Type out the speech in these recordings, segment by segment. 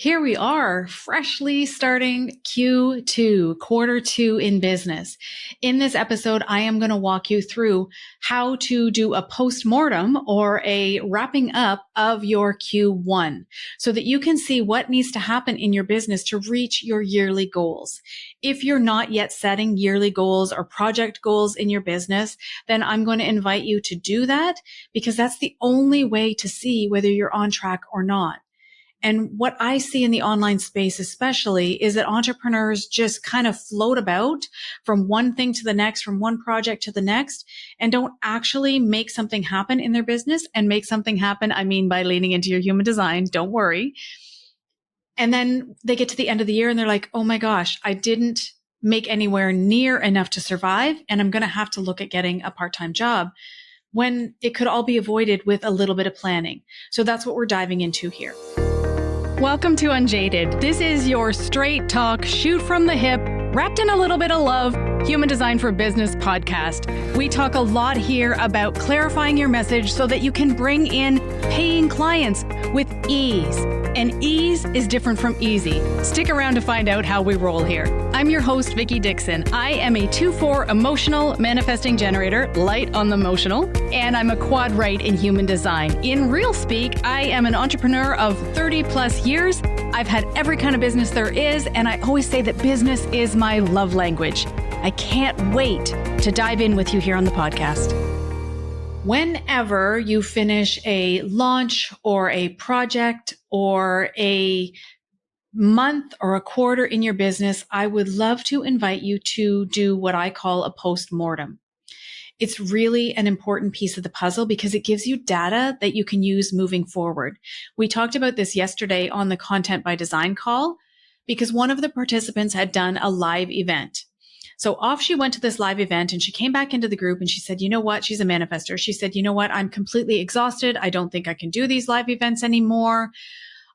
Here we are, freshly starting Q2, quarter two in business. In this episode, I am going to walk you through how to do a post-mortem or a wrapping up of your Q1 so that you can see what needs to happen in your business to reach your yearly goals. If you're not yet setting yearly goals or project goals in your business, then I'm going to invite you to do that because that's the only way to see whether you're on track or not. And what I see in the online space especially is that entrepreneurs just kind of float about from one thing to the next, from one project to the next, and don't actually make something happen in their business. And make something happen, I mean, by leaning into your human design, don't worry. And then they get to the end of the year and they're like, oh my gosh, I didn't make anywhere near enough to survive. And I'm going to have to look at getting a part-time job when it could all be avoided with a little bit of planning. So that's what we're diving into here. Welcome to Unjaded. This is your straight talk, shoot from the hip, wrapped in a little bit of love, Human Design for Business podcast. We talk a lot here about clarifying your message so that you can bring in paying clients with ease. And ease is different from easy. Stick around to find out how we roll here. I'm your host, Vicki Dixon. I am a 2-4 emotional manifesting generator, light on the emotional, and I'm a quad right in human design. In real speak, I am an entrepreneur of 30 plus years. I've had every kind of business there is, and I always say that business is my love language. I can't wait to dive in with you here on the podcast. Whenever you finish a launch or a project or a month or a quarter in your business, I would love to invite you to do what I call a post-mortem. It's really an important piece of the puzzle because it gives you data that you can use moving forward. We talked about this yesterday on the Content by Design call because one of the participants had done a live event. So off she went to this live event and she came back into the group and she said, you know what? She's a manifestor. She said, you know what? I'm completely exhausted. I don't think I can do these live events anymore.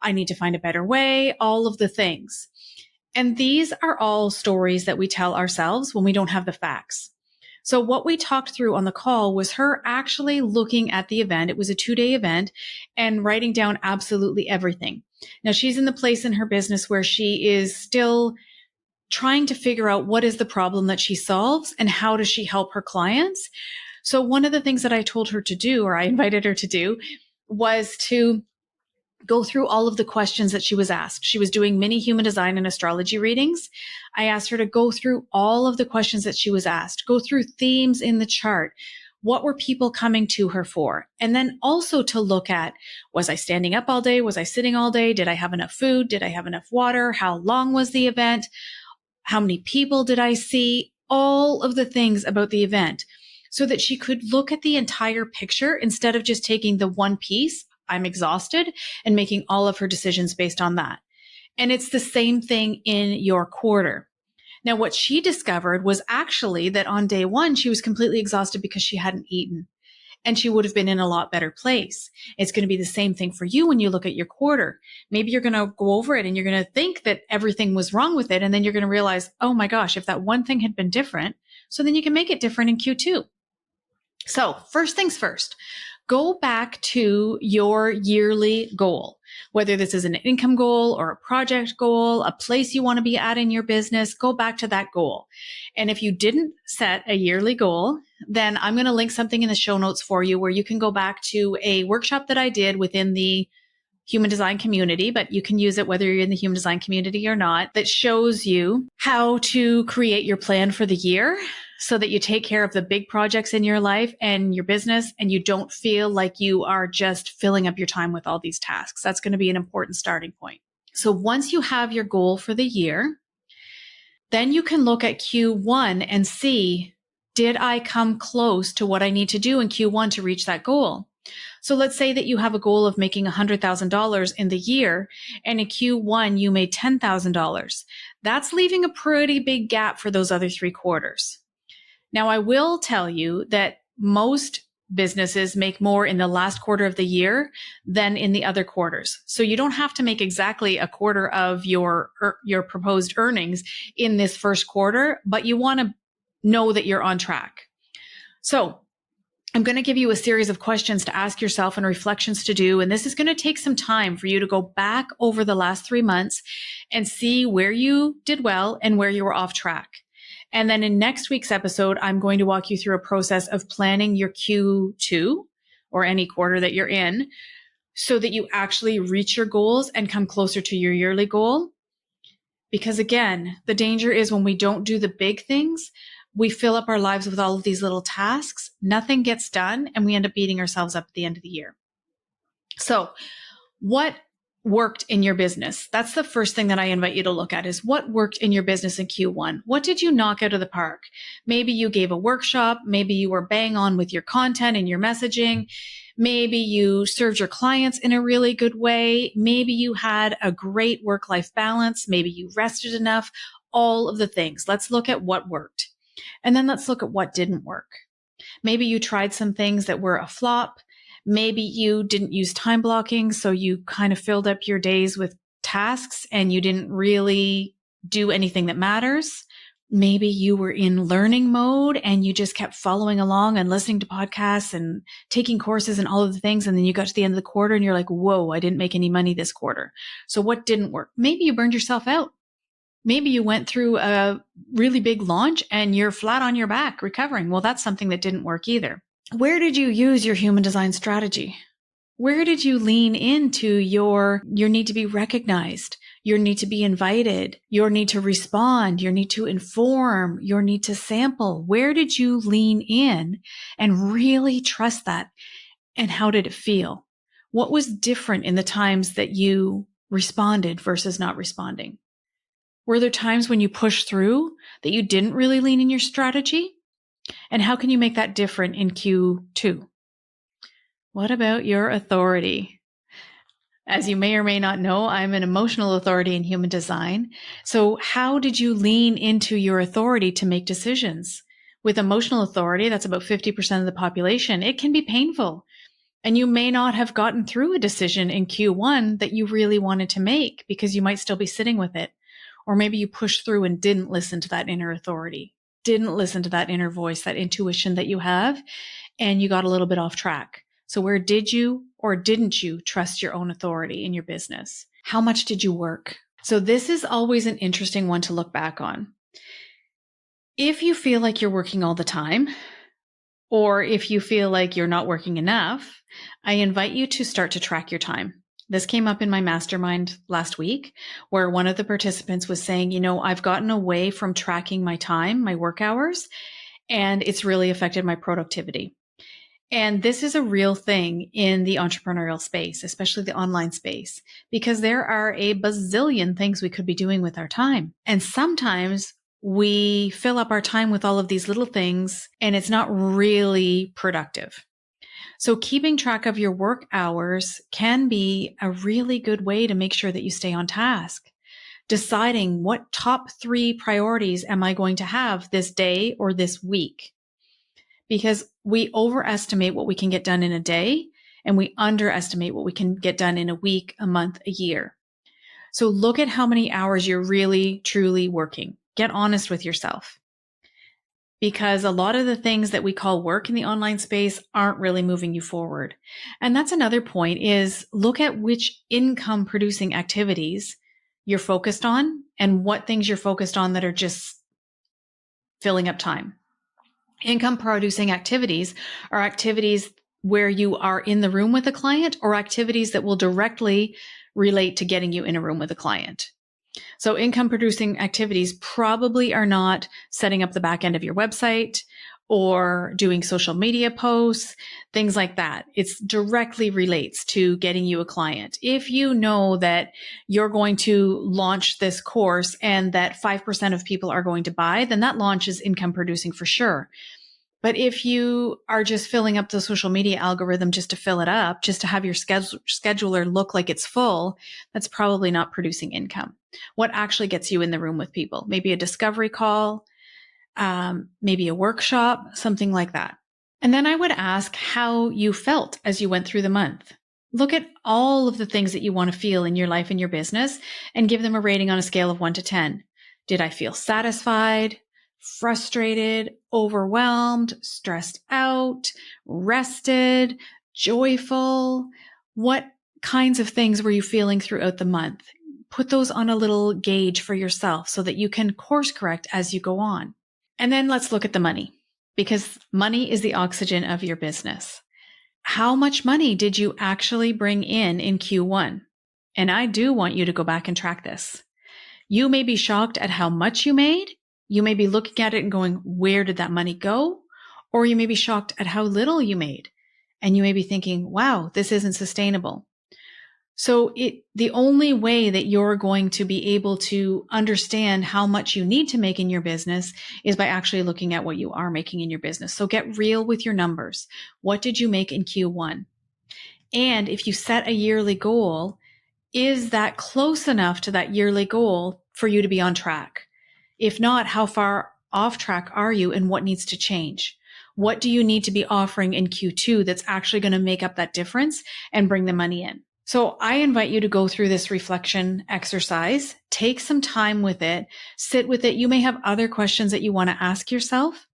I need to find a better way, all of the things. And these are all stories that we tell ourselves when we don't have the facts. So what we talked through on the call was her actually looking at the event. It was a 2-day event and writing down absolutely everything. Now she's in the place in her business where she is still trying to figure out what is the problem that she solves and how does she help her clients. So one of the things that I told her to do, or I invited her to do, was to go through all of the questions that she was asked. She was doing mini human design and astrology readings. I asked her to go through all of the questions that she was asked, go through themes in the chart. What were people coming to her for? And then also to look at, was I standing up all day? Was I sitting all day? Did I have enough food? Did I have enough water? How long was the event? How many people did I see? All of the things about the event so that she could look at the entire picture instead of just taking the one piece, I'm exhausted, and making all of her decisions based on that. And it's the same thing in your quarter. Now, what she discovered was actually that on day one, she was completely exhausted because she hadn't eaten. And she would have been in a lot better place. It's going to be the same thing for you when you look at your quarter. Maybe you're going to go over it and you're going to think that everything was wrong with it. And then you're going to realize, oh my gosh, if that one thing had been different, so then you can make it different in Q2. So first things first, go back to your yearly goal, whether this is an income goal or a project goal, a place you want to be at in your business, go back to that goal. And if you didn't set a yearly goal, then I'm going to link something in the show notes for you where you can go back to a workshop that I did within the human design community, but you can use it whether you're in the human design community or not, that shows you how to create your plan for the year so that you take care of the big projects in your life and your business and you don't feel like you are just filling up your time with all these tasks. That's going to be an important starting point. So once you have your goal for the year, then you can look at Q1 and see, did I come close to what I need to do in Q1 to reach that goal? So let's say that you have a goal of making $100,000 in the year, and in Q1 you made $10,000. That's leaving a pretty big gap for those other 3 quarters. Now, I will tell you that most businesses make more in the last quarter of the year than in the other quarters. So you don't have to make exactly a quarter of your proposed earnings in this first quarter, but you want to know that you're on track. So I'm going to give you a series of questions to ask yourself and reflections to do. And this is going to take some time for you to go back over the last 3 months and see where you did well and where you were off track. And then in next week's episode, I'm going to walk you through a process of planning your Q2 or any quarter that you're in so that you actually reach your goals and come closer to your yearly goal. Because again, the danger is when we don't do the big things, we fill up our lives with all of these little tasks, nothing gets done, and we end up beating ourselves up at the end of the year. So what worked in your business? That's the first thing that I invite you to look at is what worked in your business in Q1. What did you knock out of the park? Maybe you gave a workshop. Maybe you were bang on with your content and your messaging. Maybe you served your clients in a really good way. Maybe you had a great work-life balance. Maybe you rested enough. All of the things. Let's look at what worked. And then let's look at what didn't work. Maybe you tried some things that were a flop. Maybe you didn't use time blocking, so you kind of filled up your days with tasks and you didn't really do anything that matters. Maybe you were in learning mode and you just kept following along and listening to podcasts and taking courses and all of the things. And then you got to the end of the quarter and you're like, whoa, I didn't make any money this quarter. So what didn't work? Maybe you burned yourself out. Maybe you went through a really big launch and you're flat on your back recovering. Well, that's something that didn't work either. Where did you use your human design strategy? Where did you lean into your need to be recognized, your need to be invited, your need to respond, your need to inform, your need to sample? Where did you lean in and really trust that? And how did it feel? What was different in the times that you responded versus not responding? Were there times when you pushed through that you didn't really lean in your strategy? And how can you make that different in Q2? What about your authority? As you may or may not know, I'm an emotional authority in human design. So how did you lean into your authority to make decisions? With emotional authority, that's about 50% of the population. It can be painful. And you may not have gotten through a decision in Q1 that you really wanted to make because you might still be sitting with it. Or maybe you pushed through and didn't listen to that inner authority, didn't listen to that inner voice, that intuition that you have, and you got a little bit off track. So where did you or didn't you trust your own authority in your business? How much did you work? So this is always an interesting one to look back on. If you feel like you're working all the time, or if you feel like you're not working enough, I invite you to start to track your time. This came up in my mastermind last week, where one of the participants was saying, I've gotten away from tracking my time, my work hours, and it's really affected my productivity. And this is a real thing in the entrepreneurial space, especially the online space, because there are a bazillion things we could be doing with our time. And sometimes we fill up our time with all of these little things and it's not really productive. So keeping track of your work hours can be a really good way to make sure that you stay on task. Deciding what top 3 priorities am I going to have this day or this week? Because we overestimate what we can get done in a day and we underestimate what we can get done in a week, a month, a year. So look at how many hours you're really, truly working. Get honest with yourself. Because a lot of the things that we call work in the online space aren't really moving you forward. And that's another point is look at which income producing activities you're focused on and what things you're focused on that are just filling up time. Income producing activities are activities where you are in the room with a client or activities that will directly relate to getting you in a room with a client. So income producing activities probably are not setting up the back end of your website or doing social media posts, things like that. It's directly relates to getting you a client. If you know that you're going to launch this course and that 5% of people are going to buy, then that launch is income producing for sure. But if you are just filling up the social media algorithm just to fill it up, just to have your scheduler look like it's full, that's probably not producing income. What actually gets you in the room with people? Maybe a discovery call, maybe a workshop, something like that. And then I would ask how you felt as you went through the month. Look at all of the things that you want to feel in your life and your business and give them a rating on a scale of 1 to 10. Did I feel satisfied, frustrated, overwhelmed, stressed out, rested, joyful? What kinds of things were you feeling throughout the month? Put those on a little gauge for yourself so that you can course correct as you go on. And then let's look at the money, because money is the oxygen of your business. How much money did you actually bring in Q1? And I do want you to go back and track this. You may be shocked at how much you made. You may be looking at it and going, where did that money go? Or you may be shocked at how little you made. And you may be thinking, wow, this isn't sustainable. So the only way that you're going to be able to understand how much you need to make in your business is by actually looking at what you are making in your business. So get real with your numbers. What did you make in Q1? And if you set a yearly goal, is that close enough to that yearly goal for you to be on track? If not, how far off track are you and what needs to change? What do you need to be offering in Q2 that's actually going to make up that difference and bring the money in? So I invite you to go through this reflection exercise, take some time with it, sit with it. You may have other questions that you want to ask yourself,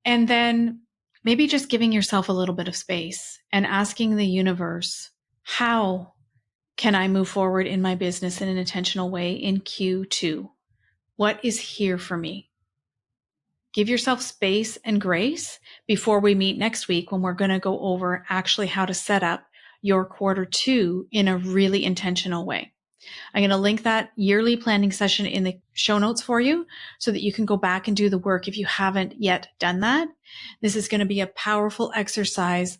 and then maybe just giving yourself a little bit of space and asking the universe, how can I move forward in my business in an intentional way in Q2? What is here for me? Give yourself space and grace before we meet next week, when we're going to go over actually how to set up your Q2 in a really intentional way. I'm going to link that yearly planning session in the show notes for you so that you can go back and do the work if you haven't yet done that. This is going to be a powerful exercise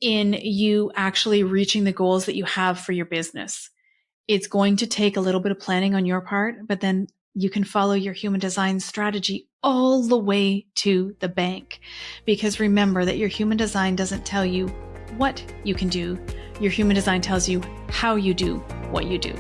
in you actually reaching the goals that you have for your business. It's going to take a little bit of planning on your part, but then you can follow your human design strategy all the way to the bank. Because remember that your human design doesn't tell you what you can do. Your human design tells you how you do what you do.